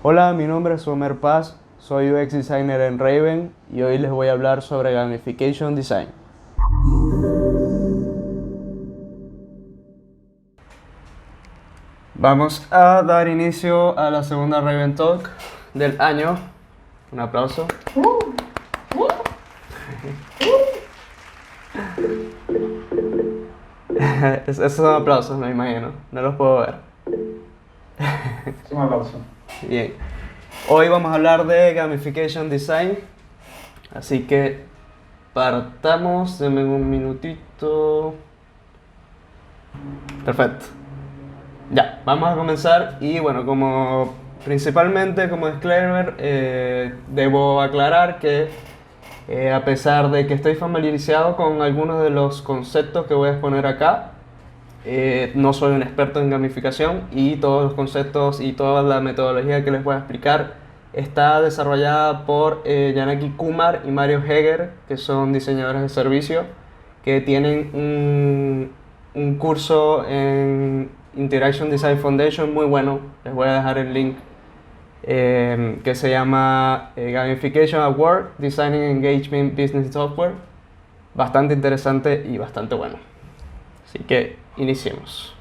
Hola, mi nombre es Omer Paz, soy UX Designer en Raven y hoy les voy a hablar sobre Gamification Design. Vamos a dar inicio a la segunda Raven Talk del año. Un aplauso. Esos son aplausos, me imagino, no los puedo ver. Es un aplauso. Bien, hoy vamos a hablar de Gamification Design, así que partamos, denme un minutito. Perfecto. Ya, vamos a comenzar y bueno, principalmente como disclaimer, debo aclarar que a pesar de que estoy familiarizado con algunos de los conceptos que voy a exponer acá, no soy un experto en gamificación y todos los conceptos y toda la metodología que les voy a explicar está desarrollada por Janaki Kumar y Mario Heger, que son diseñadores de servicio, que tienen un curso en Interaction Design Foundation muy bueno. Les voy a dejar el link, que se llama Gamification at Work, Designing Engagement Business Software. Bastante interesante y bastante bueno. Así que iniciemos.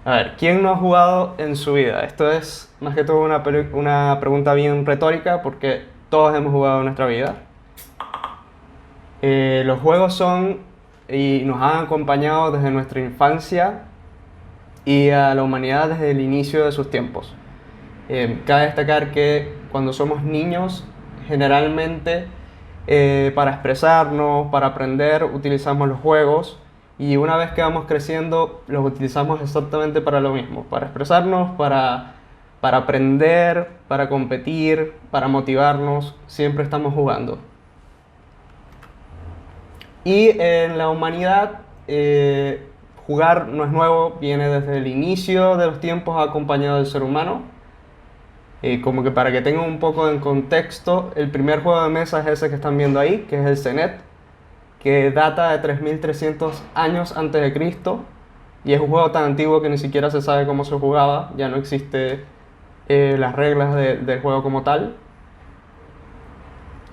A ver, ¿quién no ha jugado en su vida? Esto es más que todo una pregunta bien retórica porque todos hemos jugado en nuestra vida. Los juegos son y nos han acompañado desde nuestra infancia y a la humanidad desde el inicio de sus tiempos. Cabe destacar que cuando somos niños, generalmente para expresarnos, para aprender, utilizamos los juegos y una vez que vamos creciendo, los utilizamos exactamente para lo mismo, para expresarnos, para aprender, para competir, para motivarnos, siempre estamos jugando. Y en la humanidad, jugar no es nuevo, viene desde el inicio de los tiempos acompañado del ser humano. Como que para que tengan un poco de contexto, el primer juego de mesa es ese que están viendo ahí, que es el Senet, que data de 3300 años antes de Cristo y es un juego tan antiguo que ni siquiera se sabe cómo se jugaba, ya no existe las reglas del juego como tal.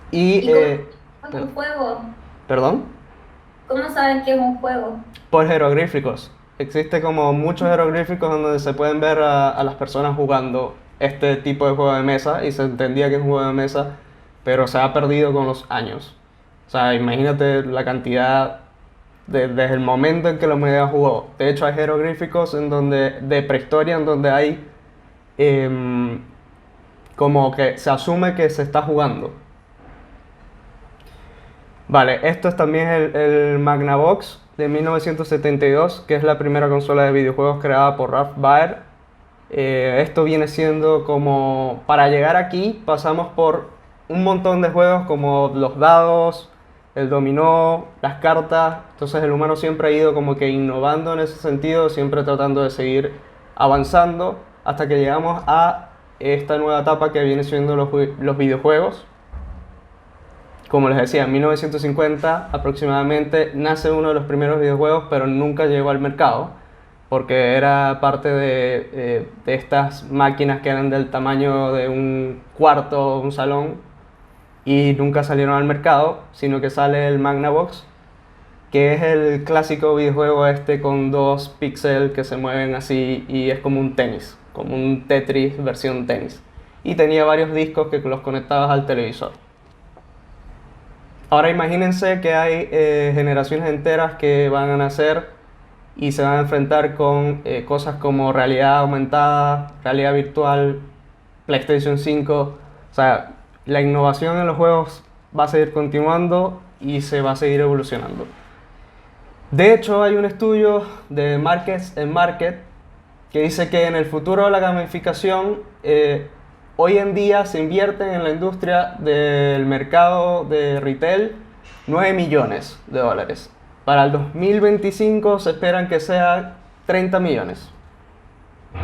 Y, ¿Y cómo es un juego? ¿Perdón? ¿Cómo saben que es un juego? Por jeroglíficos. Existe como muchos jeroglíficos donde se pueden ver a las personas jugando este tipo de juego de mesa y se entendía que es un juego de mesa, pero se ha perdido con los años. O sea, imagínate la cantidad desde el momento en que la humanidad jugó. De hecho, hay jeroglíficos de prehistoria en donde hay como que se asume que se está jugando. Vale, esto es también el Magnavox de 1972, que es la primera consola de videojuegos creada por Ralph Baer. Esto viene siendo como, para llegar aquí pasamos por un montón de juegos como los dados, el dominó, las cartas. Entonces el humano siempre ha ido como que innovando en ese sentido, siempre tratando de seguir avanzando hasta que llegamos a esta nueva etapa que viene siendo los videojuegos. Como les decía, en 1950 aproximadamente nace uno de los primeros videojuegos, pero nunca llegó al mercado, porque era parte de estas máquinas que eran del tamaño de un cuarto, un salón, y nunca salieron al mercado, sino que sale el Magnavox, que es el clásico videojuego este con dos píxeles que se mueven así y es como un tenis, como un Tetris versión tenis. Y tenía varios discos que los conectabas al televisor. Ahora imagínense que hay generaciones enteras que van a nacer y se van a enfrentar con cosas como realidad aumentada, realidad virtual, PlayStation 5. O sea, la innovación en los juegos va a seguir continuando y se va a seguir evolucionando. De hecho, hay un estudio de Markets and Market que dice que en el futuro de la gamificación, hoy en día se invierten en la industria del mercado de retail 9 millones de dólares. Para el 2025 se esperan que sea 30 millones.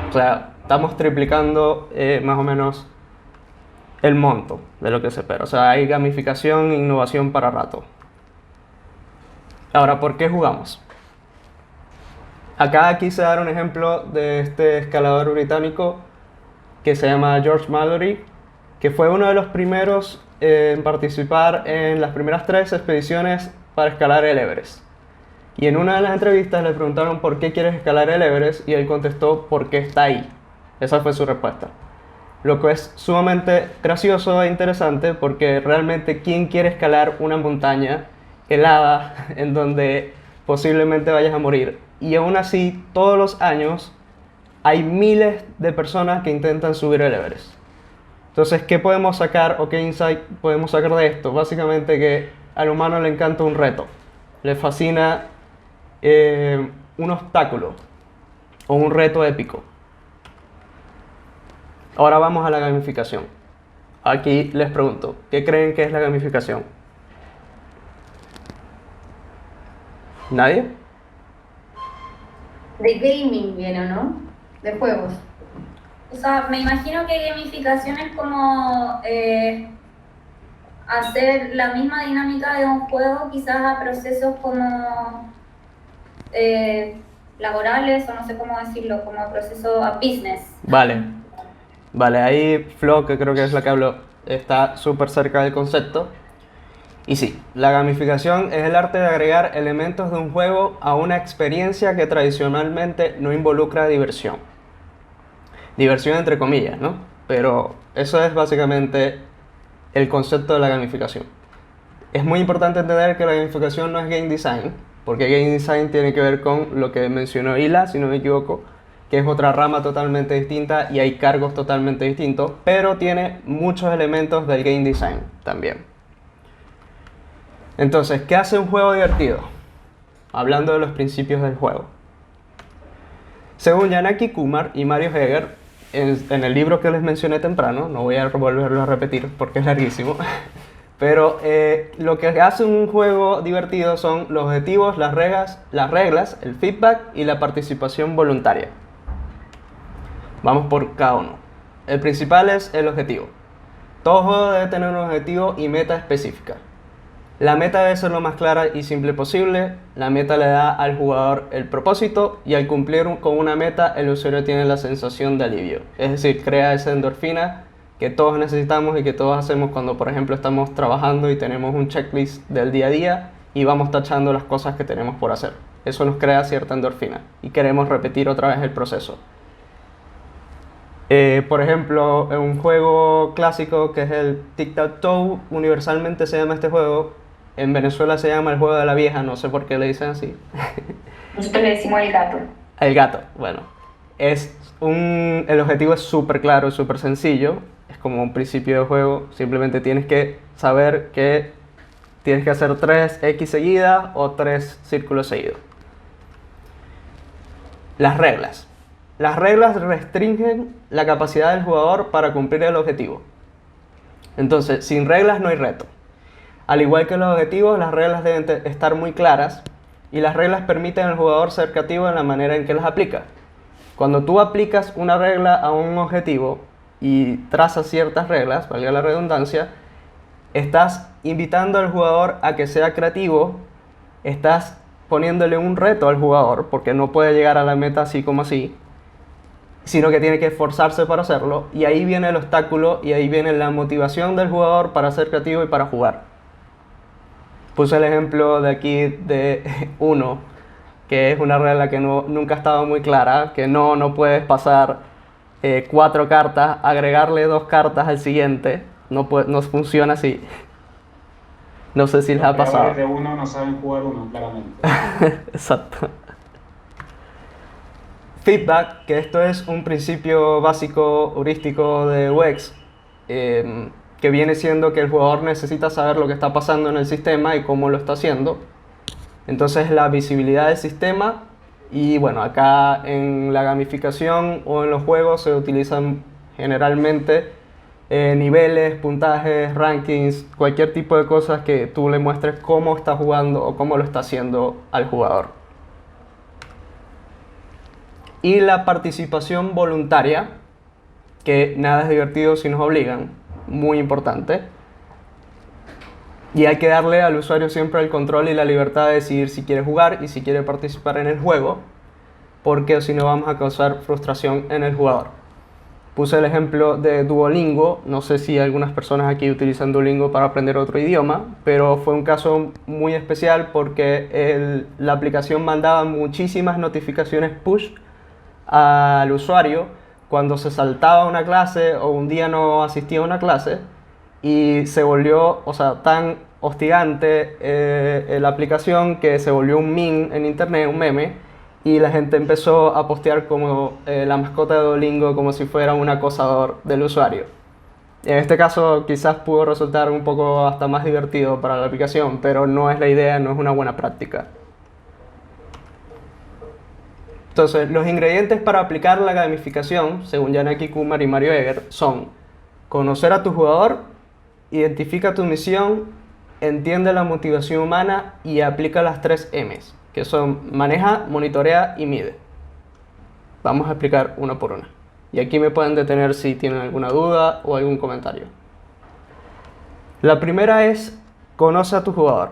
O sea, estamos triplicando más o menos el monto de lo que se espera. O sea, hay gamificación e innovación para rato. Ahora, ¿por qué jugamos? Acá quise dar un ejemplo de este escalador británico que se llama George Mallory, que fue uno de los primeros en participar en las primeras 3 expediciones para escalar el Everest. Y en una de las entrevistas le preguntaron por qué quieres escalar el Everest y él contestó porque está ahí. Esa fue su respuesta. Lo que es sumamente gracioso e interesante porque realmente ¿quién quiere escalar una montaña helada en donde posiblemente vayas a morir? Y aún así, todos los años hay miles de personas que intentan subir el Everest. Entonces, ¿qué podemos sacar o qué insight podemos sacar de esto? Básicamente que al humano le encanta un reto. Le fascina un obstáculo o un reto épico. Ahora vamos a la gamificación. Aquí les pregunto, ¿qué creen que es la gamificación? ¿Nadie? De gaming viene, ¿no? De juegos. O sea, me imagino que gamificación es como hacer la misma dinámica de un juego, quizás a procesos como laborales, o no sé cómo decirlo, como a proceso a business. Vale, ahí Flo, que creo que es la que habló, está súper cerca del concepto. Y sí, la gamificación es el arte de agregar elementos de un juego a una experiencia que tradicionalmente no involucra diversión. Diversión entre comillas, ¿no? Pero eso es básicamente el concepto de la gamificación. Es muy importante entender que la gamificación no es game design, porque game design tiene que ver con lo que mencionó Hila, si no me equivoco, que es otra rama totalmente distinta y hay cargos totalmente distintos, pero tiene muchos elementos del game design también. Entonces, ¿qué hace un juego divertido? Hablando de los principios del juego. Según Yanaki Kumar y Mario Heger, en el libro que les mencioné temprano, no voy a volverlo a repetir porque es larguísimo, pero lo que hace un juego divertido son los objetivos, las reglas, el feedback y la participación voluntaria. Vamos por cada uno. El principal es el objetivo. Todo juego debe tener un objetivo y meta específica. La meta debe ser lo más clara y simple posible. La meta le da al jugador el propósito y al cumplir con una meta el usuario tiene la sensación de alivio. Es decir, crea esa endorfina que todos necesitamos y que todos hacemos cuando, por ejemplo, estamos trabajando y tenemos un checklist del día a día y vamos tachando las cosas que tenemos por hacer. Eso nos crea cierta endorfina y queremos repetir otra vez el proceso. Por ejemplo, en un juego clásico que es el Tic-Tac-Toe, universalmente se llama este juego. En Venezuela se llama el juego de la vieja, no sé por qué le dicen así. Nosotros le decimos el gato. El gato, bueno. El objetivo es súper claro y súper sencillo. Es como un principio de juego. Simplemente tienes que saber que tienes que hacer 3 X seguidas o 3 círculos seguidos. Las reglas. Las reglas restringen la capacidad del jugador para cumplir el objetivo. Entonces, sin reglas no hay reto. Al igual que los objetivos, las reglas deben estar muy claras y las reglas permiten al jugador ser creativo en la manera en que las aplica. Cuando tú aplicas una regla a un objetivo y trazas ciertas reglas, valga la redundancia, estás invitando al jugador a que sea creativo, estás poniéndole un reto al jugador porque no puede llegar a la meta así como así, sino que tiene que esforzarse para hacerlo, y ahí viene el obstáculo y ahí viene la motivación del jugador para ser creativo y para jugar. Puse el ejemplo de aquí de 1, que es una regla que nunca ha estado muy clara, que no puedes pasar 4 cartas, agregarle 2 cartas al siguiente, no funciona así. No sé si les ha pasado. Los creadores de 1 no saben jugar 1, claramente. Exacto. Feedback, que esto es un principio básico heurístico de UX, que viene siendo que el jugador necesita saber lo que está pasando en el sistema y cómo lo está haciendo. Entonces la visibilidad del sistema, y bueno, acá en la gamificación o en los juegos se utilizan generalmente niveles, puntajes, rankings, cualquier tipo de cosas que tú le muestres cómo está jugando o cómo lo está haciendo al jugador. Y la participación voluntaria, que nada es divertido si nos obligan, muy importante. Y hay que darle al usuario siempre el control y la libertad de decidir si quiere jugar y si quiere participar en el juego, porque si no vamos a causar frustración en el jugador. Puse el ejemplo de Duolingo. No sé si algunas personas aquí utilizan Duolingo para aprender otro idioma, pero fue un caso muy especial porque la aplicación mandaba muchísimas notificaciones push al usuario cuando se saltaba una clase o un día no asistía a una clase, y se volvió, o sea, tan hostigante la aplicación que se volvió un meme en internet, un meme, y la gente empezó a postear como la mascota de Duolingo como si fuera un acosador del usuario. En este caso quizás pudo resultar un poco hasta más divertido para la aplicación, pero no es la idea, no es una buena práctica. Entonces, los ingredientes para aplicar la gamificación, según Yanaki Kumar y Mario Egger, son conocer a tu jugador, identifica tu misión, entiende la motivación humana y aplica las 3 M's, que son maneja, monitorea y mide. Vamos a explicar una por una. Y aquí me pueden detener si tienen alguna duda o algún comentario. La primera es, conoce a tu jugador.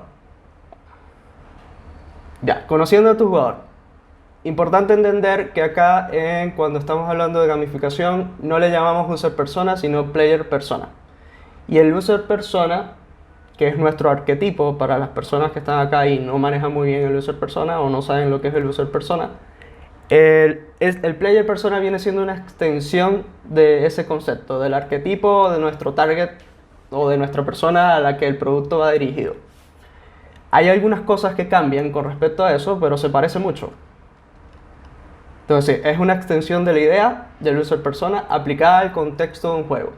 Ya, conociendo a tu jugador. Importante entender que acá, cuando estamos hablando de gamificación, no le llamamos user persona, sino player persona. Y el user persona, que es nuestro arquetipo para las personas que están acá y no manejan muy bien el user persona o no saben lo que es el user persona, el player persona viene siendo una extensión de ese concepto, del arquetipo de nuestro target o de nuestra persona a la que el producto va dirigido. Hay algunas cosas que cambian con respecto a eso, pero se parece mucho. Entonces, es una extensión de la idea del user persona aplicada al contexto de un juego.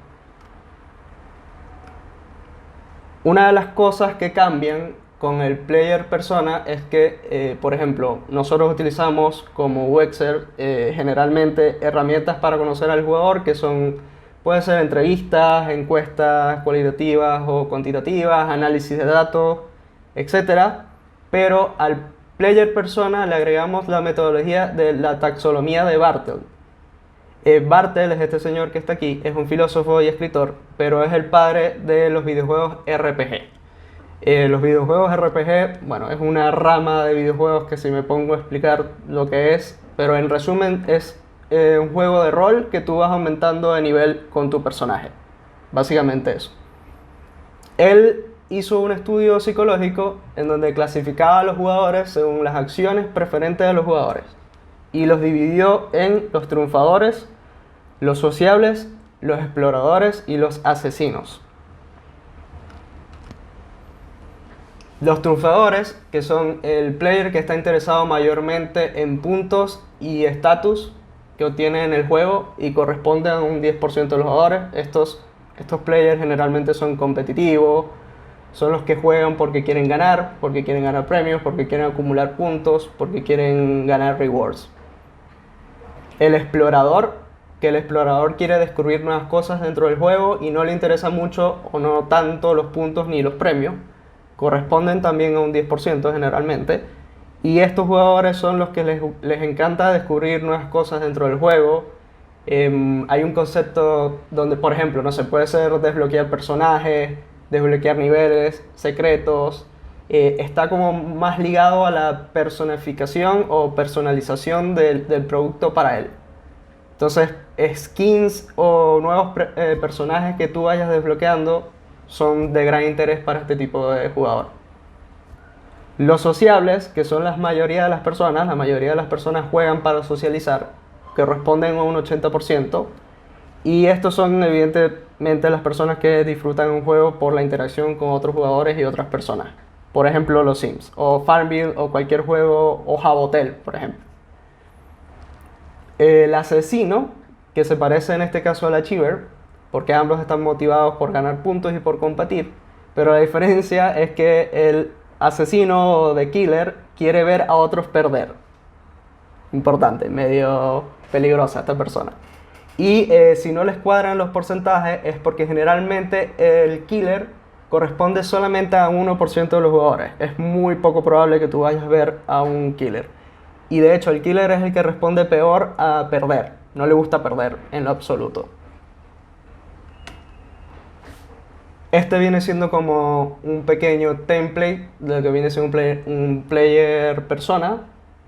Una de las cosas que cambian con el player persona es que, por ejemplo, nosotros utilizamos como Wexer generalmente herramientas para conocer al jugador que son, puede ser entrevistas, encuestas cualitativas o cuantitativas, análisis de datos, etc. Pero al player persona le agregamos la metodología de la taxonomía de Bartel. Bartel es este señor que está aquí, es un filósofo y escritor, pero es el padre de los videojuegos RPG. Los videojuegos RPG, bueno, es una rama de videojuegos que si me pongo a explicar lo que es, pero en resumen es un juego de rol que tú vas aumentando de nivel con tu personaje. Básicamente eso. Él hizo un estudio psicológico en donde clasificaba a los jugadores según las acciones preferentes de los jugadores y los dividió en los triunfadores, los sociables, los exploradores y los asesinos. Los triunfadores, que son el player que está interesado mayormente en puntos y estatus que obtiene en el juego y corresponden a un 10% de los jugadores. Estos players generalmente son competitivos, son los que juegan porque quieren ganar premios, porque quieren acumular puntos, porque quieren ganar rewards. El explorador, que el explorador quiere descubrir nuevas cosas dentro del juego y no le interesa mucho o no tanto los puntos ni los premios, corresponden también a un 10% generalmente. Y estos jugadores son los que les encanta descubrir nuevas cosas dentro del juego. Hay un concepto donde, por ejemplo, no se puede ser desbloquear personajes, desbloquear niveles, secretos. Está como más ligado a la personificación o personalización del producto para él. Entonces, skins o nuevos personajes que tú vayas desbloqueando son de gran interés para este tipo de jugador. Los sociables, que son la mayoría de las personas juegan para socializar, que responden a un 80%, y estos son evidentemente las personas que disfrutan un juego por la interacción con otros jugadores y otras personas. Por ejemplo, los Sims, o Farmville, o cualquier juego, o Jabotel, por ejemplo. El asesino, que se parece en este caso al achiever, porque ambos están motivados por ganar puntos y por competir, pero la diferencia es que el asesino o the killer quiere ver a otros perder. Importante, medio peligrosa esta persona. Y si no les cuadran los porcentajes es porque generalmente el killer corresponde solamente a 1% de los jugadores. Es muy poco probable que tú vayas a ver a un killer. Y de hecho el killer es el que responde peor a perder. No le gusta perder en lo absoluto. Este viene siendo como un pequeño template de lo que viene siendo un player persona.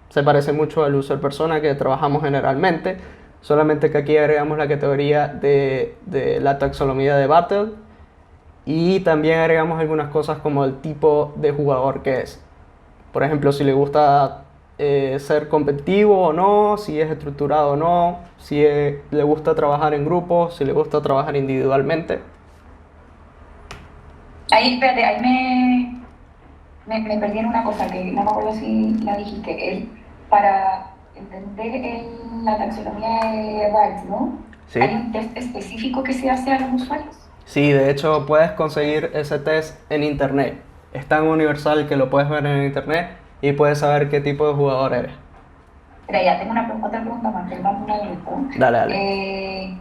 Se parece mucho al user persona que trabajamos generalmente, solamente que aquí agregamos la categoría de la taxonomía de Battle y también agregamos algunas cosas como el tipo de jugador que es. Por ejemplo, si le gusta ser competitivo o no, si es estructurado o no, si le gusta trabajar en grupos, si le gusta trabajar individualmente. Ahí, espérate, ahí me perdí en una cosa que no me acuerdo si la dijiste. Para entender la taxonomía de Wright, ¿no? Sí. ¿Hay un test específico que se hace a los usuarios? Sí, de hecho puedes conseguir ese test en internet. Es tan universal que lo puedes ver en internet y puedes saber qué tipo de jugador eres. Pero ya, tengo otra pregunta más, perdón, una pregunta. Dale, dale.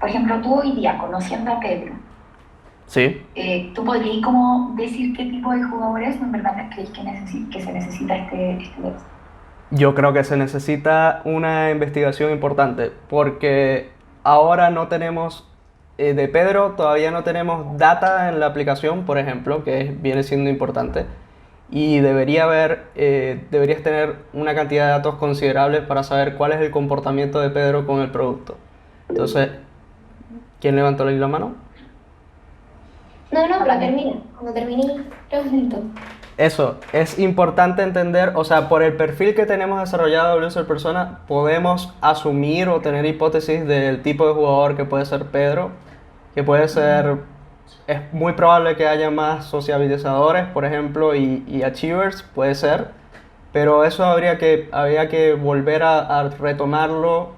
Por ejemplo, tú hoy día, conociendo a Pedro, Sí. ¿tú podrías como decir qué tipo de jugadores en verdad crees que se necesita este test? Yo creo que se necesita una investigación importante porque ahora no tenemos, de Pedro todavía no tenemos data en la aplicación, por ejemplo, que viene siendo importante. Y deberías tener una cantidad de datos considerables para saber cuál es el comportamiento de Pedro con el producto. Entonces, ¿quién levantó la mano? No, pero termina. Cuando termine, pregunto. Eso, es importante entender, o sea, por el perfil que tenemos desarrollado de User Persona, podemos asumir o tener hipótesis del tipo de jugador que puede ser Pedro, que puede ser, es muy probable que haya más sociabilizadores, por ejemplo, y achievers, puede ser, pero eso habría que volver a retomarlo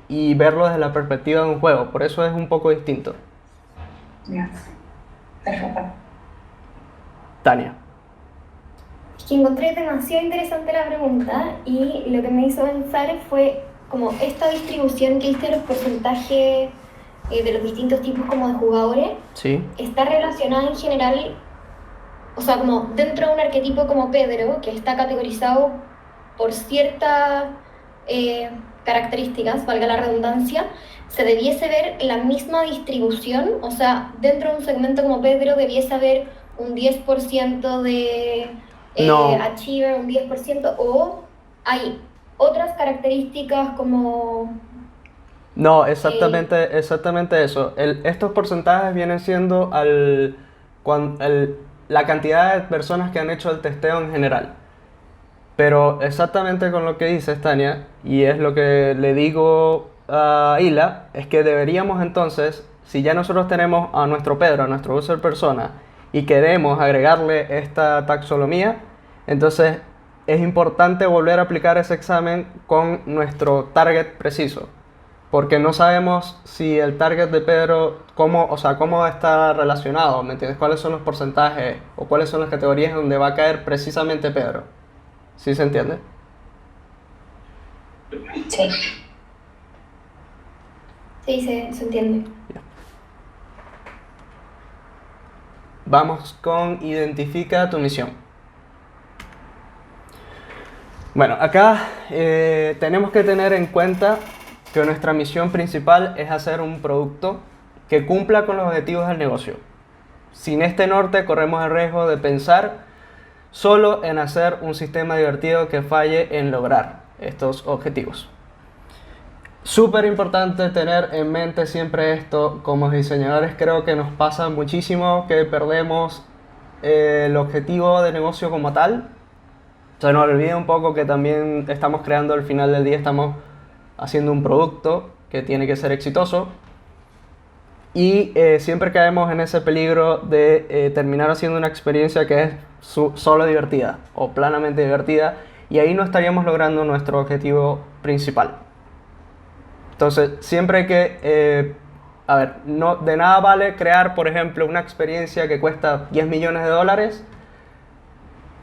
y verlo desde la perspectiva de un juego, por eso es un poco distinto. Ya, perfecto. Tania. Es que encontré demasiado interesante la pregunta y lo que me hizo pensar fue como esta distribución que hiciste de los porcentajes de los distintos tipos como de jugadores, Sí. está relacionada en general, o sea, como dentro de un arquetipo como Pedro, que está categorizado por ciertas características, valga la redundancia, se debiese ver la misma distribución, o sea, dentro de un segmento como Pedro debiese haber un 10% de No. achiever, un 10%, o hay otras características como... No, exactamente eso. Estos porcentajes vienen siendo la cantidad de personas que han hecho el testeo en general. Pero exactamente con lo que dices, Tania, y es lo que le digo a Hila, es que deberíamos entonces, si ya nosotros tenemos a nuestro Pedro, a nuestro user persona, y queremos agregarle esta taxonomía, entonces es importante volver a aplicar ese examen con nuestro target preciso. Porque no sabemos si el target de Pedro, cómo está relacionado, ¿me entiendes? ¿Cuáles son los porcentajes o cuáles son las categorías donde va a caer precisamente Pedro? ¿Sí se entiende? Sí. Sí, se entiende. Vamos con identifica tu misión. Bueno, acá tenemos que tener en cuenta que nuestra misión principal es hacer un producto que cumpla con los objetivos del negocio. Sin este norte corremos el riesgo de pensar solo en hacer un sistema divertido que falle en lograr estos objetivos. Súper importante tener en mente siempre esto. Como diseñadores creo que nos pasa muchísimo que perdemos el objetivo de negocio como tal. Se nos olvida un poco que también estamos creando, al final del día estamos haciendo un producto que tiene que ser exitoso. Y siempre caemos en ese peligro de terminar haciendo una experiencia que es solo divertida o planamente divertida, y ahí no estaríamos logrando nuestro objetivo principal. Entonces siempre hay que, no, de nada vale crear, por ejemplo, una experiencia que cuesta 10 millones de dólares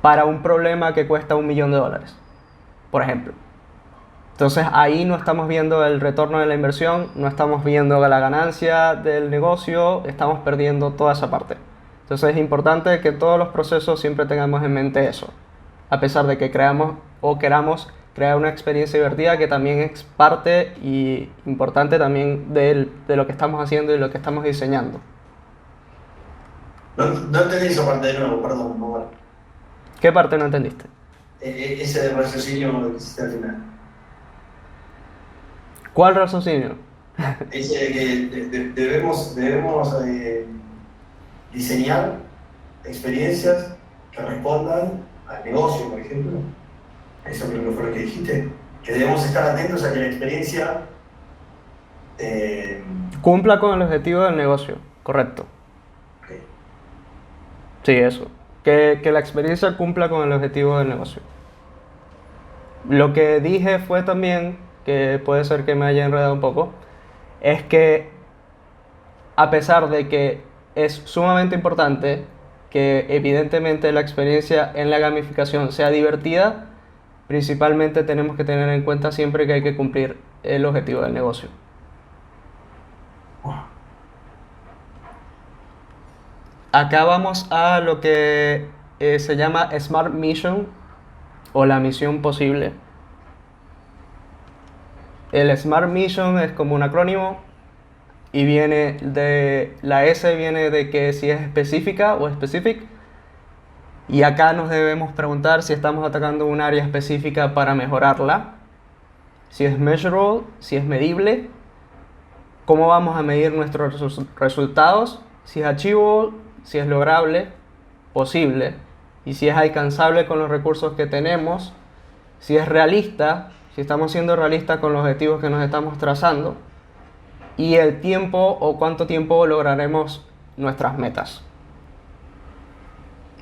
para un problema que cuesta $1 millón, por ejemplo. Entonces ahí no estamos viendo el retorno de la inversión, no estamos viendo la ganancia del negocio, estamos perdiendo toda esa parte. Entonces es importante que todos los procesos siempre tengamos en mente eso, a pesar de que creamos o queramos crear una experiencia divertida, que también es parte y importante también de lo que estamos haciendo y lo que estamos diseñando. No entendí esa parte de nuevo, perdón, por favor. ¿Qué parte no entendiste? Ese raciocinio que hiciste al final. ¿Cuál raciocinio? Dice que debemos diseñar experiencias que respondan al negocio, por ejemplo. Eso creo que fue lo que dijiste. Que debemos estar atentos a que la experiencia Cumpla con el objetivo del negocio, correcto. ok. Sí, eso. Que la experiencia cumpla con el objetivo del negocio. Lo que dije fue también, que puede ser que me haya enredado un poco, es que a pesar de que es sumamente importante que evidentemente la experiencia en la gamificación sea divertida, principalmente tenemos que tener en cuenta siempre que hay que cumplir el objetivo del negocio. Acá vamos a lo que se llama Smart Mission o la misión posible. El Smart Mission es como un acrónimo y viene de la S, viene de que si es específica o specific, y acá nos debemos preguntar si estamos atacando un área específica para mejorarla, si es measurable, si es medible, cómo vamos a medir nuestros resultados, si es achievable, si es lograble, posible, y si es alcanzable con los recursos que tenemos, si es realista, si estamos siendo realistas con los objetivos que nos estamos trazando, y el tiempo o cuánto tiempo lograremos nuestras metas.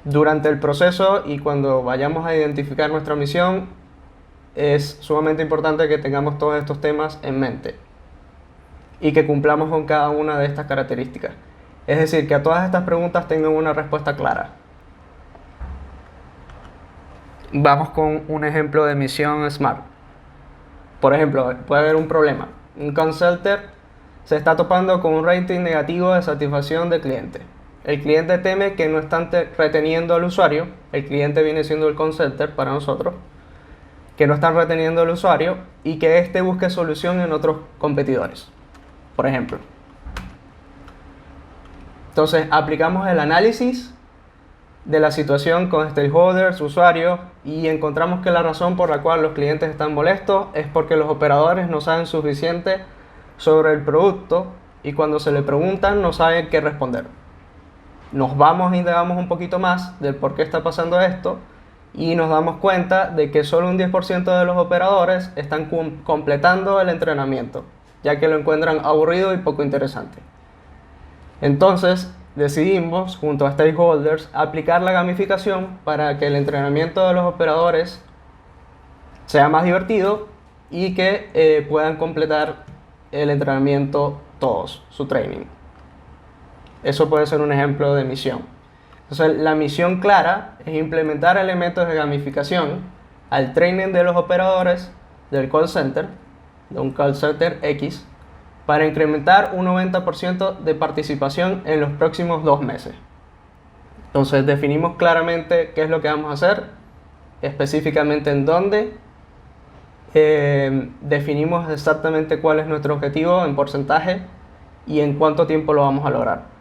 Durante el proceso y cuando vayamos a identificar nuestra misión, es sumamente importante que tengamos todos estos temas en mente y que cumplamos con cada una de estas características. Es decir, que a todas estas preguntas tengan una respuesta clara. Vamos con un ejemplo de misión SMART. Por ejemplo, puede haber un problema. Un call center se está topando con un rating negativo de satisfacción del cliente. El cliente teme que no están reteniendo al usuario. El cliente viene siendo el call center para nosotros. Que no están reteniendo al usuario y que éste busque solución en otros competidores, por ejemplo. Entonces, aplicamos el análisis de la situación con stakeholders, usuarios, y encontramos que la razón por la cual los clientes están molestos es porque los operadores no saben suficiente sobre el producto y cuando se le preguntan no saben qué responder. Nos vamos e indagamos un poquito más del por qué está pasando esto y nos damos cuenta de que solo un 10% de los operadores están completando el entrenamiento, ya que lo encuentran aburrido y poco interesante. Entonces, decidimos, junto a stakeholders, aplicar la gamificación para que el entrenamiento de los operadores sea más divertido y que puedan completar el entrenamiento todos, su training. Eso puede ser un ejemplo de misión. Entonces, la misión clara es implementar elementos de gamificación al training de los operadores del call center, de un call center X, para incrementar un 90% de participación en los próximos 2 meses. Entonces definimos claramente qué es lo que vamos a hacer, específicamente en dónde, definimos exactamente cuál es nuestro objetivo en porcentaje y en cuánto tiempo lo vamos a lograr.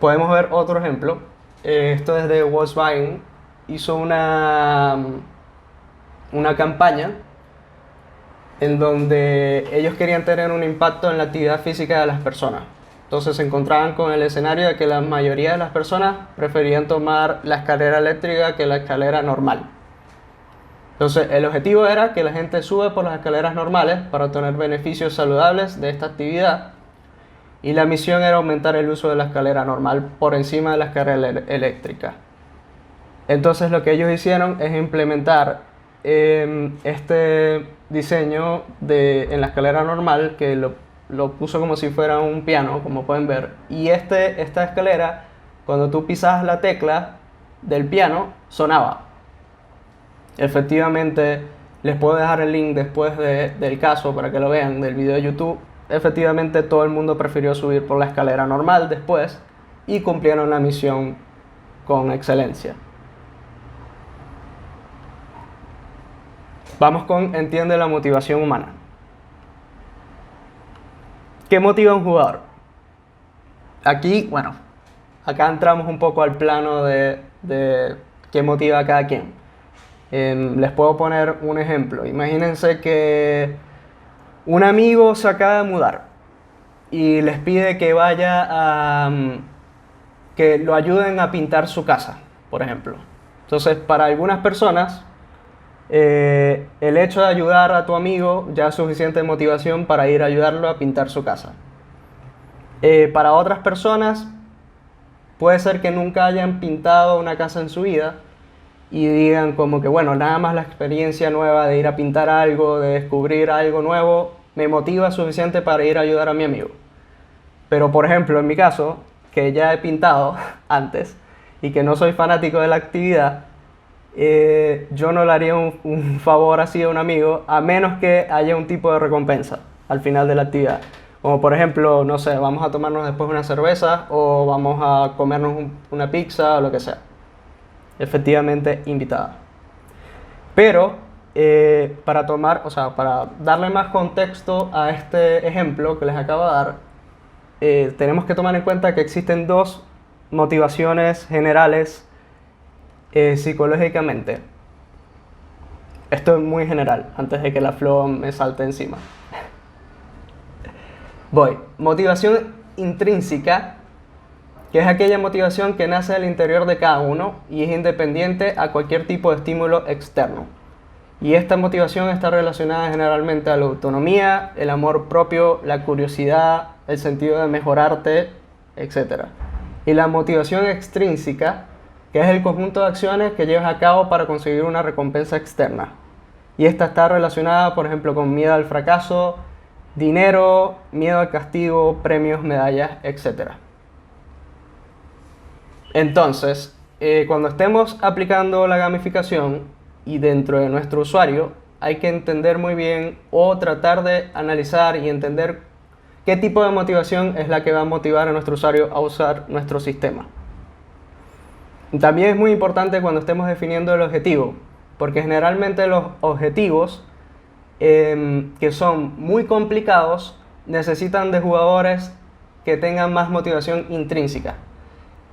Podemos ver otro ejemplo. Esto es de Volkswagen. Hizo una campaña en donde ellos querían tener un impacto en la actividad física de las personas. Entonces se encontraban con el escenario de que la mayoría de las personas preferían tomar la escalera eléctrica que la escalera normal. Entonces el objetivo era que la gente sube por las escaleras normales para obtener beneficios saludables de esta actividad y la misión era aumentar el uso de la escalera normal por encima de la escalera eléctrica. Entonces lo que ellos hicieron es implementar este diseño en la escalera normal, que lo puso como si fuera un piano, como pueden ver, y esta escalera, cuando tú pisabas la tecla del piano, sonaba. Efectivamente, les puedo dejar el link después del caso para que lo vean, del video de YouTube. Efectivamente, todo el mundo prefirió subir por la escalera normal después y cumplieron la misión con excelencia. Vamos con entiende la motivación humana. ¿Qué motiva a un jugador? Aquí, bueno, acá entramos un poco al plano de qué motiva a cada quien. Les puedo poner un ejemplo. Imagínense que un amigo se acaba de mudar y les pide que vaya a... que lo ayuden a pintar su casa, por ejemplo. Entonces, para algunas personas, el hecho de ayudar a tu amigo ya es suficiente motivación para ir a ayudarlo a pintar su casa. Para otras personas, puede ser que nunca hayan pintado una casa en su vida y digan como que, bueno, nada más la experiencia nueva de ir a pintar algo, de descubrir algo nuevo, me motiva suficiente para ir a ayudar a mi amigo. Pero, por ejemplo, en mi caso, que ya he pintado antes y que no soy fanático de la actividad, yo no le haría un favor así a un amigo a menos que haya un tipo de recompensa al final de la actividad. Como por ejemplo, no sé, vamos a tomarnos después una cerveza o vamos a comernos una pizza o lo que sea. Efectivamente invitada. Pero para darle más contexto a este ejemplo que les acabo de dar, tenemos que tomar en cuenta que existen dos motivaciones generales psicológicamente. Esto es muy general, antes de que la Flo me salte encima. Voy. Motivación intrínseca, que es aquella motivación que nace del interior de cada uno y es independiente a cualquier tipo de estímulo externo. Y esta motivación está relacionada generalmente a la autonomía, el amor propio, la curiosidad, el sentido de mejorarte, etc. Y la motivación extrínseca, que es el conjunto de acciones que llevas a cabo para conseguir una recompensa externa. Y esta está relacionada, por ejemplo, con miedo al fracaso, dinero, miedo al castigo, premios, medallas, etc. Entonces, cuando estemos aplicando la gamificación y dentro de nuestro usuario, hay que entender muy bien o tratar de analizar y entender qué tipo de motivación es la que va a motivar a nuestro usuario a usar nuestro sistema. También es muy importante cuando estemos definiendo el objetivo, porque generalmente los objetivos que son muy complicados necesitan de jugadores que tengan más motivación intrínseca.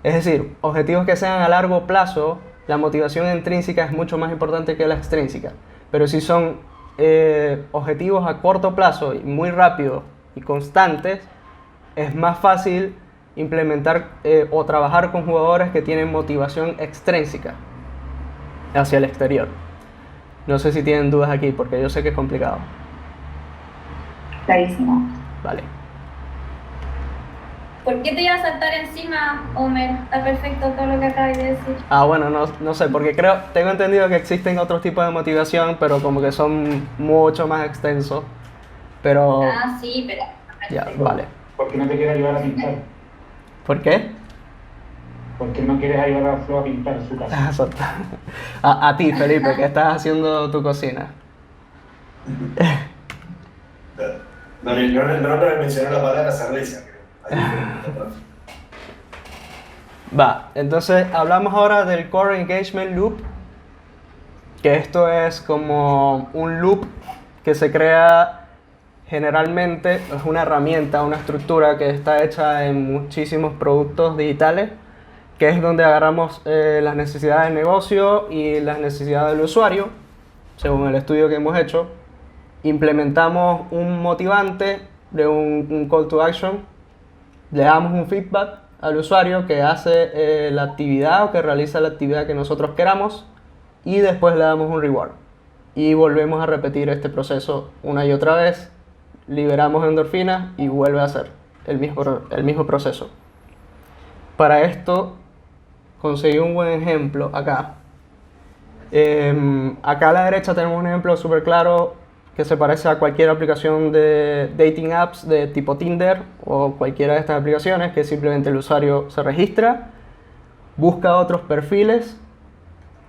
Es decir, objetivos que sean a largo plazo, la motivación intrínseca es mucho más importante que la extrínseca. Pero si son objetivos a corto plazo y muy rápidos y constantes, es más fácil implementar o trabajar con jugadores que tienen motivación extrínseca hacia el exterior. No sé si tienen dudas aquí, porque yo sé que es complicado. Clarísimo. Vale. ¿Por qué te iba a saltar encima, Homer? Está perfecto todo lo que acabas de decir. Bueno, no sé, porque tengo entendido que existen otros tipos de motivación, pero como que son mucho más extensos. Pero... Sí, pero... Ya, vale. ¿Por qué no te quieres ayudar a pintar? ¿Por qué? ¿Por qué no quieres ayudar a Flo a pintar su casa? A ti, Felipe, que estás haciendo tu cocina. No le mencionó la palabra cerveza, creo. Va, entonces hablamos ahora del Core Engagement Loop, que esto es como un loop que se crea generalmente, es una herramienta, una estructura que está hecha en muchísimos productos digitales, que es donde agarramos las necesidades del negocio y las necesidades del usuario, según el estudio que hemos hecho, implementamos un motivante de un call to action, le damos un feedback al usuario que hace la actividad o que realiza la actividad que nosotros queramos y después le damos un reward. Y volvemos a repetir este proceso una y otra vez, liberamos endorfinas y vuelve a hacer el mismo proceso. Para esto conseguí un buen ejemplo acá. Acá a la derecha tenemos un ejemplo súper claro que se parece a cualquier aplicación de dating apps de tipo Tinder o cualquiera de estas aplicaciones, que simplemente el usuario se registra, busca otros perfiles,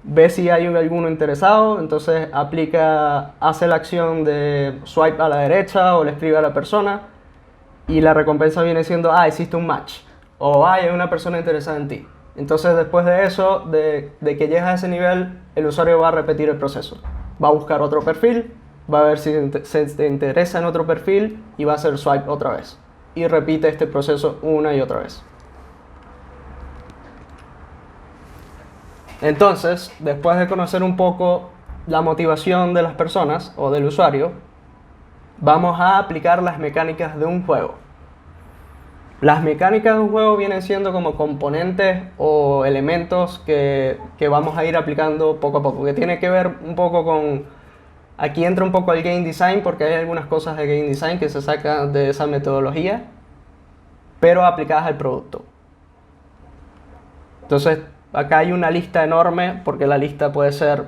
ve si hay alguno interesado, entonces hace la acción de swipe a la derecha o le escribe a la persona y la recompensa viene siendo, hiciste un match o hay una persona interesada en ti. Entonces después de eso, de que llegas a ese nivel, el usuario va a repetir el proceso, va a buscar otro perfil, va a ver si se interesa en otro perfil y va a hacer swipe otra vez. Y repite este proceso una y otra vez. Entonces, después de conocer un poco la motivación de las personas o del usuario, vamos a aplicar las mecánicas de un juego. Las mecánicas de un juego vienen siendo como componentes o elementos que vamos a ir aplicando poco a poco, que tiene que ver un poco con... Aquí entra un poco el game design porque hay algunas cosas de game design que se sacan de esa metodología, pero aplicadas al producto. Entonces, acá hay una lista enorme porque la lista puede ser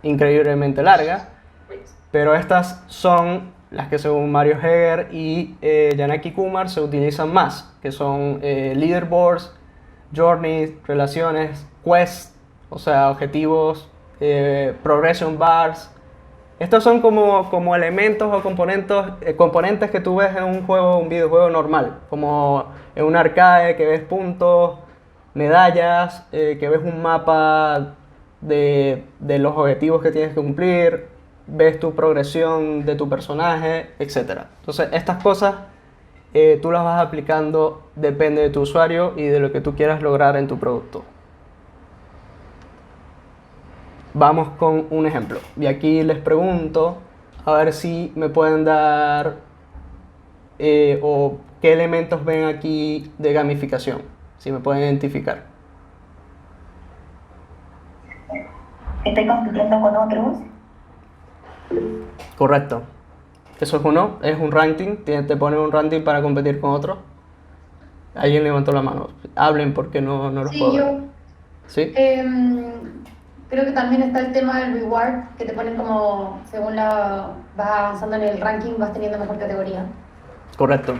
increíblemente larga, pero estas son las que según Mario Heger y Janaki Kumar se utilizan más, que son leaderboards, journeys, relaciones, quests, o sea, objetivos, progression bars. Estos son como elementos o componentes que tú ves en un juego, un videojuego normal, como en un arcade que ves puntos, medallas, que ves un mapa de los objetivos que tienes que cumplir, ves tu progresión de tu personaje, etc. Entonces estas cosas tú las vas aplicando, depende de tu usuario y de lo que tú quieras lograr en tu producto. Vamos con un ejemplo. Y aquí les pregunto a ver si me pueden dar o qué elementos ven aquí de gamificación, si me pueden identificar. Estoy compitiendo con otros. Correcto. Eso es uno, es un ranking, te pone un ranking para competir con otro. Alguien levantó la mano. Hablen porque no los puedo ver. Sí, ¿Sí? creo que también está el tema del reward, que te ponen como, según vas avanzando en el ranking, vas teniendo mejor categoría. Correcto.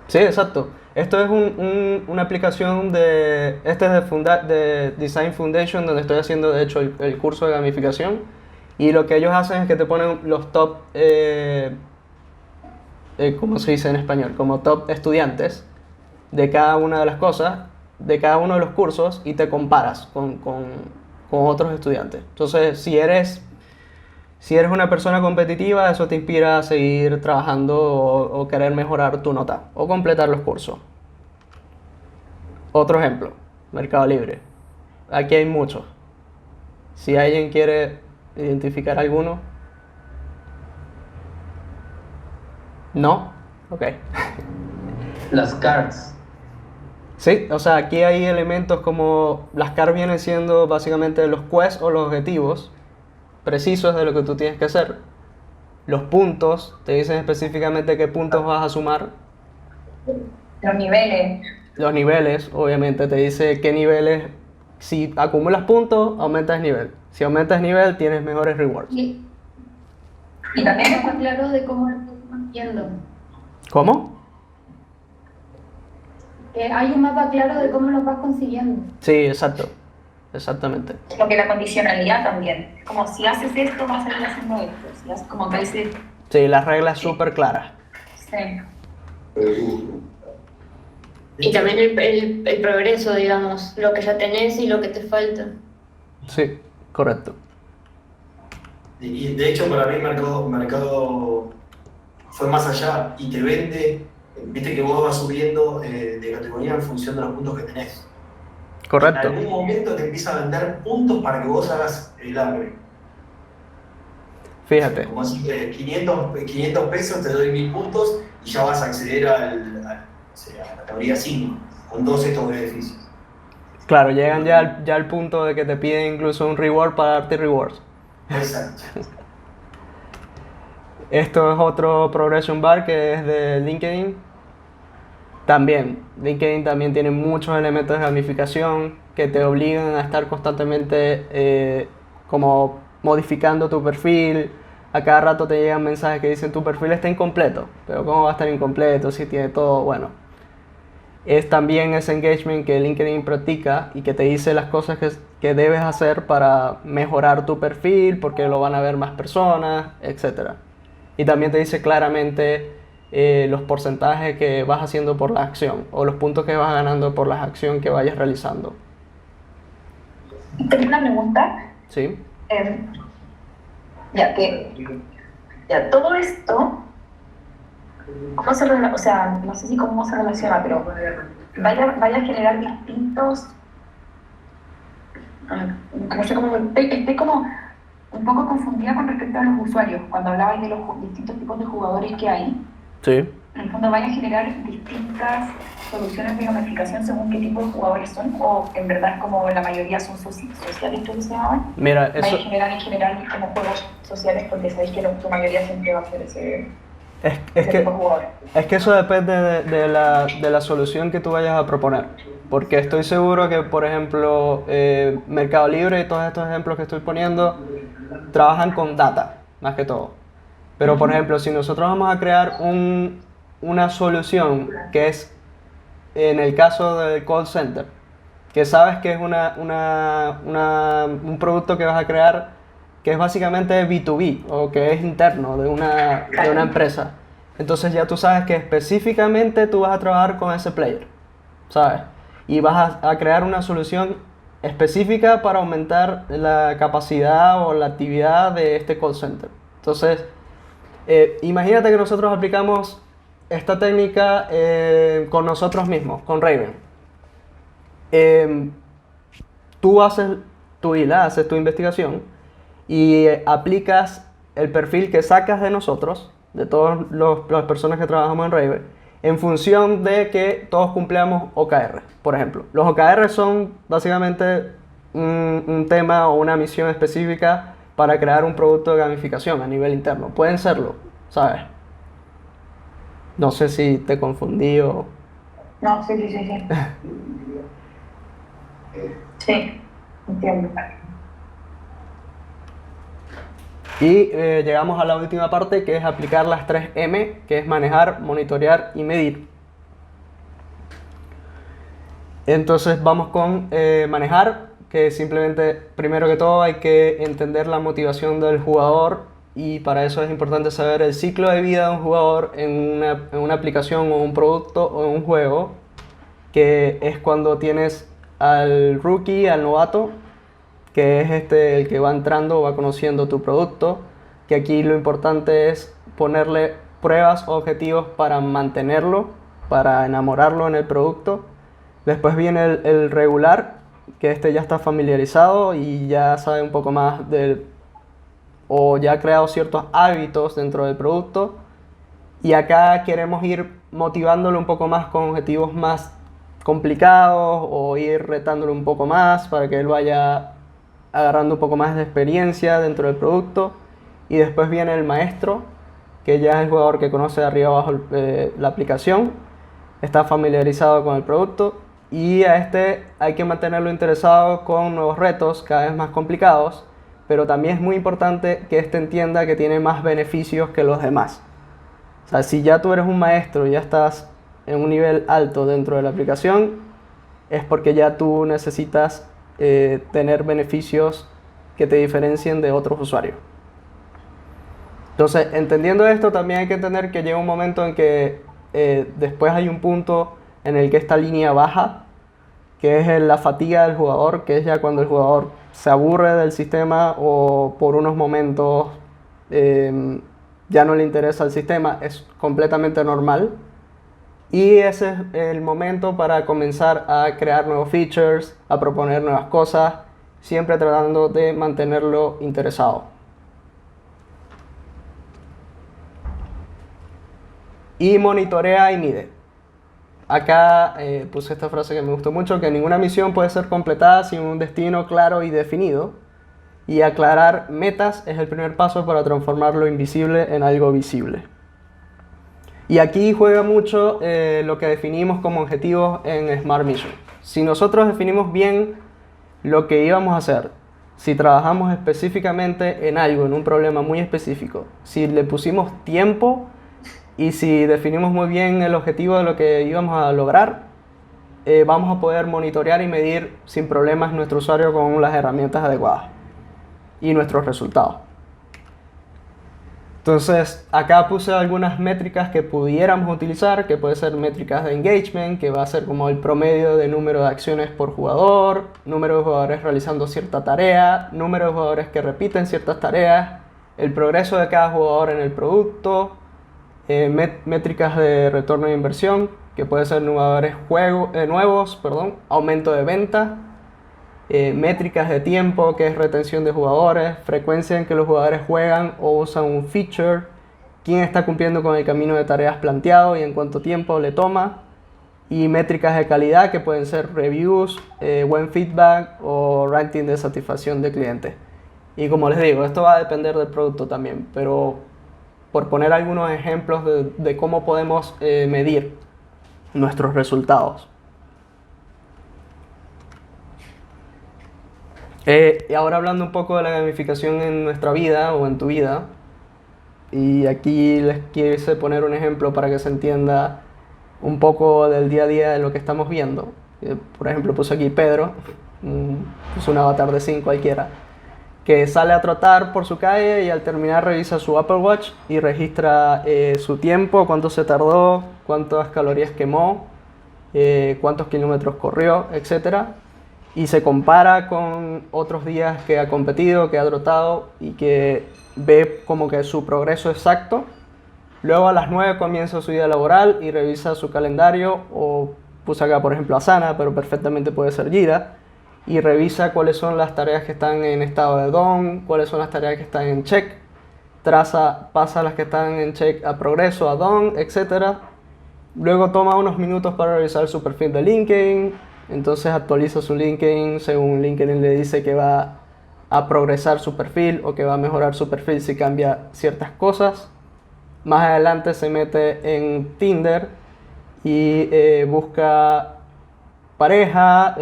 Sí, exacto. Esto es una aplicación este es de Design Foundation, donde estoy haciendo de hecho el curso de gamificación. Y lo que ellos hacen es que te ponen los top, ¿cómo se dice en español? Como top estudiantes de cada una de las cosas, de cada uno de los cursos, y te comparas con otros estudiantes. Entonces, si eres una persona competitiva, eso te inspira a seguir trabajando o querer mejorar tu nota o completar los cursos. Otro ejemplo, Mercado Libre. Aquí hay muchos. Si alguien quiere identificar alguno. ¿No? Ok. Las cards. Sí, o sea, aquí hay elementos como las cards vienen siendo básicamente los quests o los objetivos precisos de lo que tú tienes que hacer. Los puntos, te dicen específicamente qué puntos vas a sumar. Los niveles. Los niveles, obviamente, te dice qué niveles, si acumulas puntos, aumentas nivel. Si aumentas nivel, tienes mejores rewards. Y también está claro de cómo lo estás consiguiendo. ¿Cómo? Que hay un mapa claro de cómo lo vas consiguiendo. Sí, exacto. Exactamente. lo que la condicionalidad también. Como si haces esto, vas a ir haciendo esto. Si haces como que ese... Sí, las reglas súper claras. Sí. Y también el progreso, digamos, lo que ya tenés y lo que te falta. Sí, correcto. Y de hecho para mí Mercado fue más allá y te vende, viste que vos vas subiendo de categoría en función de los puntos que tenés. Correcto. En algún momento te empieza a vender puntos para que vos hagas el hambre. Fíjate. Como así que 500 pesos te doy 1000 puntos y ya vas a acceder a la categoría 5 con todos estos beneficios. Claro, llegan ya al punto de que te piden incluso un reward para darte rewards. Exacto. Esto es otro progression bar que es de LinkedIn. LinkedIn también tiene muchos elementos de gamificación que te obligan a estar constantemente como modificando tu perfil. A cada rato te llegan mensajes que dicen tu perfil está incompleto. Pero ¿cómo va a estar incompleto si tiene todo? Bueno, es también ese engagement que LinkedIn practica y que te dice las cosas que debes hacer para mejorar tu perfil, porque lo van a ver más personas, etc. Y también te dice claramente los porcentajes que vas haciendo por la acción o los puntos que vas ganando por la acción que vayas realizando. Tengo una pregunta. ¿Sí? Ya todo esto, ¿cómo se relaciona? O sea, no sé si cómo se relaciona, pero vaya a generar distintos... No sé cómo... Estoy como un poco confundida con respecto a los usuarios, cuando hablabais de los distintos tipos de jugadores que hay. Sí. En el fondo, ¿van a generar distintas soluciones de gamificación según qué tipo de jugadores son? ¿O en verdad como la mayoría son sociales, tú se llaman? Mira, ¿Van a generar en general como juegos sociales porque sabéis que tu mayoría siempre va a ser ese tipo de jugador? Es que eso depende de la solución que tú vayas a proponer. Porque estoy seguro que, por ejemplo, Mercado Libre y todos estos ejemplos que estoy poniendo trabajan con data, más que todo. Pero, por ejemplo, si nosotros vamos a crear una solución que es, en el caso del call center, que sabes que es un producto que vas a crear que es básicamente B2B o que es interno de una empresa. Entonces ya tú sabes que específicamente tú vas a trabajar con ese player, ¿sabes? Y vas a crear una solución específica para aumentar la capacidad o la actividad de este call center. Entonces, imagínate que nosotros aplicamos esta técnica con nosotros mismos, con Raven. Tú haces tu investigación y aplicas el perfil que sacas de nosotros, de todas las personas que trabajamos en Raven, en función de que todos cumplamos OKR, por ejemplo. Los OKR son básicamente un tema o una misión específica para crear un producto de gamificación a nivel interno. Pueden serlo, ¿sabes? No sé si te confundí o... No, sí. Sí, entiendo. Y llegamos a la última parte, que es aplicar las 3 M, que es manejar, monitorear y medir. Entonces vamos con manejar, que simplemente, primero que todo, hay que entender la motivación del jugador, y para eso es importante saber el ciclo de vida de un jugador en una aplicación o un producto o en un juego, que es cuando tienes al rookie, al novato, que es el que va entrando o va conociendo tu producto, que aquí lo importante es ponerle pruebas o objetivos para mantenerlo, para enamorarlo en el producto. Después viene el regular, que ya está familiarizado y ya sabe un poco más o ya ha creado ciertos hábitos dentro del producto. Y acá queremos ir motivándolo un poco más con objetivos más complicados o ir retándolo un poco más para que él vaya agarrando un poco más de experiencia dentro del producto. Y después viene el maestro, que ya es el jugador que conoce de arriba abajo la aplicación, está familiarizado con el producto, y a hay que mantenerlo interesado con nuevos retos cada vez más complicados, pero también es muy importante que entienda que tiene más beneficios que los demás. O sea, si ya tú eres un maestro y ya estás en un nivel alto dentro de la aplicación, es porque ya tú necesitas tener beneficios que te diferencien de otros usuarios. Entonces, entendiendo esto, también hay que entender que llega un momento en que después hay un punto en el que esta línea baja, que es la fatiga del jugador, que es ya cuando el jugador se aburre del sistema o por unos momentos ya no le interesa el sistema. Es completamente normal. Y ese es el momento para comenzar a crear nuevos features, a proponer nuevas cosas, siempre tratando de mantenerlo interesado. Y monitorea y mide. Acá puse esta frase que me gustó mucho, que ninguna misión puede ser completada sin un destino claro y definido. Y aclarar metas es el primer paso para transformar lo invisible en algo visible. Y aquí juega mucho lo que definimos como objetivos en Smart Mission. Si nosotros definimos bien lo que íbamos a hacer, si trabajamos específicamente en algo, en un problema muy específico, si le pusimos tiempo y si definimos muy bien el objetivo de lo que íbamos a lograr, vamos a poder monitorear y medir sin problemas nuestro usuario con las herramientas adecuadas y nuestros resultados. Entonces, acá puse algunas métricas que pudiéramos utilizar, que puede ser métricas de engagement, que va a ser como el promedio de número de acciones por jugador, número de jugadores realizando cierta tarea, número de jugadores que repiten ciertas tareas, el progreso de cada jugador en el producto, métricas de retorno de inversión, que puede ser jugadores nuevos, aumento de venta, métricas de tiempo, que es retención de jugadores, frecuencia en que los jugadores juegan o usan un feature, quién está cumpliendo con el camino de tareas planteado y en cuánto tiempo le toma, y métricas de calidad que pueden ser reviews, buen feedback o ranking de satisfacción de cliente. Y como les digo, esto va a depender del producto también, pero por poner algunos ejemplos de cómo podemos medir nuestros resultados. Y ahora hablando un poco de la gamificación en nuestra vida o en tu vida, y aquí les quise poner un ejemplo para que se entienda un poco del día a día de lo que estamos viendo. Por ejemplo, puse aquí Pedro, puse un avatar de 5 cualquiera, que sale a trotar por su calle y al terminar revisa su Apple Watch y registra su tiempo, cuánto se tardó, cuántas calorías quemó, cuántos kilómetros corrió, etc. Y se compara con otros días que ha competido, que ha trotado y que ve como que su progreso exacto. Luego a las 9 comienza su día laboral y revisa su calendario, o puse acá por ejemplo Asana, pero perfectamente puede ser Jira, y revisa cuáles son las tareas que están en estado de done, cuáles son las tareas que están en check, pasa las que están en check a progreso, a done, etc. Luego toma unos minutos para revisar su perfil de LinkedIn, entonces actualiza su LinkedIn según LinkedIn le dice que va a progresar su perfil o que va a mejorar su perfil si cambia ciertas cosas. Más adelante se mete en Tinder y busca pareja,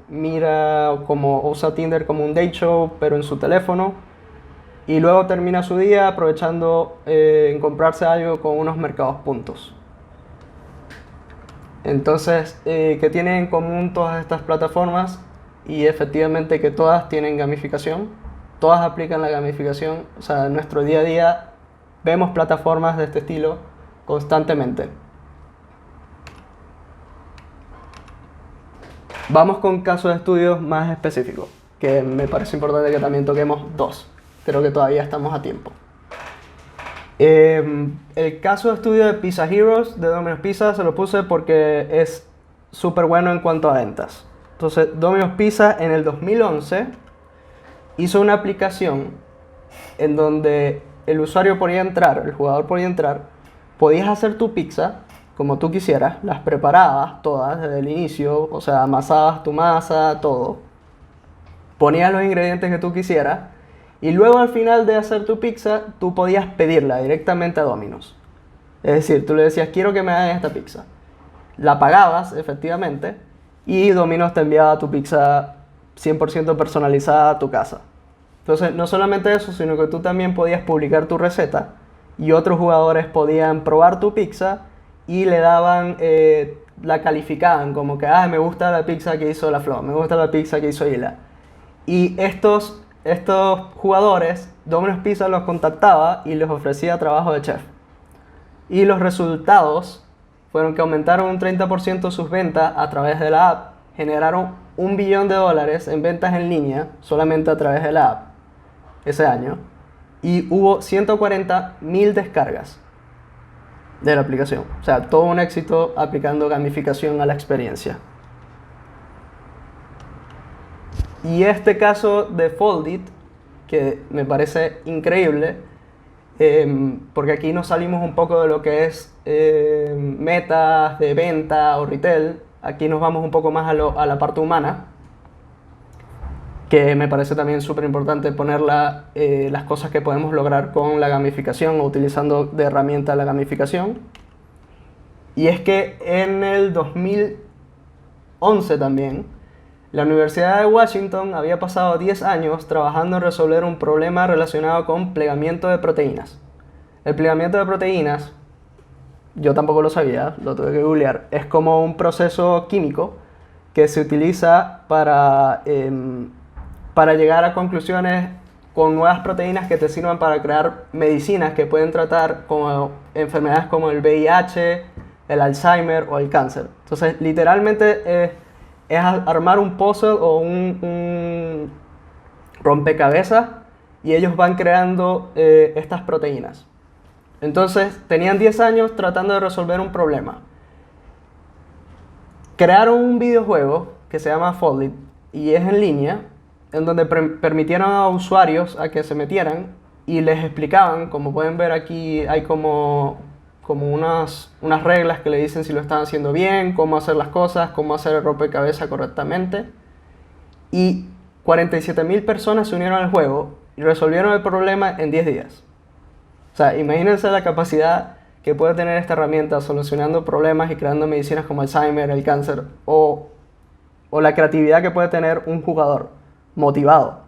mira como usa Tinder como un date show pero en su teléfono, y luego termina su día aprovechando en comprarse algo con unos mercados puntos. Entonces, ¿qué tienen en común todas estas plataformas? Y efectivamente que todas tienen gamificación, todas aplican la gamificación, o sea, en nuestro día a día vemos plataformas de este estilo constantemente. Vamos con casos de estudios más específicos, que me parece importante que también toquemos dos. Creo que todavía estamos a tiempo. El caso de estudio de Pizza Heroes de Domino's Pizza se lo puse porque es súper bueno en cuanto a ventas. Entonces, Domino's Pizza en el 2011 hizo una aplicación en donde el usuario podía entrar, el jugador podía entrar, podías hacer tu pizza como tú quisieras, las preparabas todas desde el inicio, o sea, amasabas tu masa, todo, ponías los ingredientes que tú quisieras y luego al final de hacer tu pizza tú podías pedirla directamente a Domino's. Es decir, tú le decías, quiero que me hagan esta pizza, la pagabas efectivamente y Domino's te enviaba tu pizza 100% personalizada a tu casa. Entonces, no solamente eso, sino que tú también podías publicar tu receta y otros jugadores podían probar tu pizza y le daban, la calificaban como que, me gusta la pizza que hizo la Flo, me gusta la pizza que hizo Hila. Y estos jugadores, Domino's Pizza los contactaba y les ofrecía trabajo de chef. Y los resultados fueron que aumentaron un 30% sus ventas a través de la app, generaron $1 billón en ventas en línea solamente a través de la app ese año, y hubo 140.000 descargas de la aplicación. O sea, todo un éxito aplicando gamificación a la experiencia. Y este caso de Foldit, que me parece increíble, porque aquí nos salimos un poco de lo que es metas de venta o retail. Aquí nos vamos un poco más a la parte humana, que me parece también súper importante poner las cosas que podemos lograr con la gamificación o utilizando de herramienta la gamificación. Y es que en el 2011 también, la Universidad de Washington había pasado 10 años trabajando en resolver un problema relacionado con plegamiento de proteínas. El plegamiento de proteínas, yo tampoco lo sabía, lo tuve que googlear, es como un proceso químico que se utiliza para llegar a conclusiones con nuevas proteínas que te sirvan para crear medicinas que pueden tratar como enfermedades como el VIH, el Alzheimer o el cáncer. Entonces, literalmente es armar un puzzle o un rompecabezas y ellos van creando estas proteínas. Entonces, tenían 10 años tratando de resolver un problema. Crearon un videojuego que se llama Foldit, y es en línea, en donde permitieron a usuarios a que se metieran y les explicaban. Como pueden ver aquí, hay como unas reglas que le dicen si lo están haciendo bien, cómo hacer las cosas, cómo hacer el rompecabezas correctamente. Y 47.000 personas se unieron al juego y resolvieron el problema en 10 días. O sea, imagínense la capacidad que puede tener esta herramienta solucionando problemas y creando medicinas como Alzheimer, el cáncer, o la creatividad que puede tener un jugador motivado.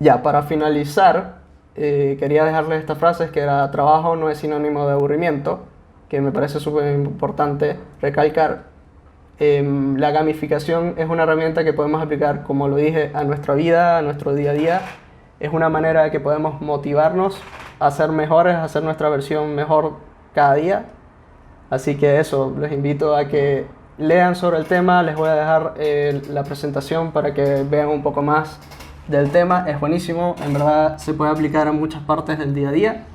Ya, para finalizar, quería dejarles esta frase que era: trabajo no es sinónimo de aburrimiento, que me parece súper importante recalcar. La gamificación es una herramienta que podemos aplicar, como lo dije, a nuestra vida, a nuestro día a día. Es una manera de que podemos motivarnos a ser mejores, a hacer nuestra versión mejor cada día. Así que eso, les invito a que lean sobre el tema. Les voy a dejar la presentación para que vean un poco más del tema. Es buenísimo, en verdad se puede aplicar a muchas partes del día a día.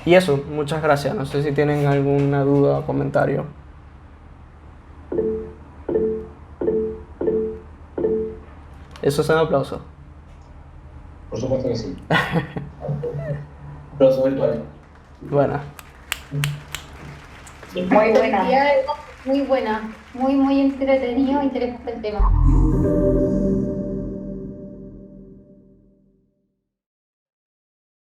Y eso, muchas gracias. No sé si tienen alguna duda o comentario. Eso es un aplauso. Por supuesto que sí. Aplauso virtual. Buena. Muy buena. Muy buena, muy entretenido, interesante el tema.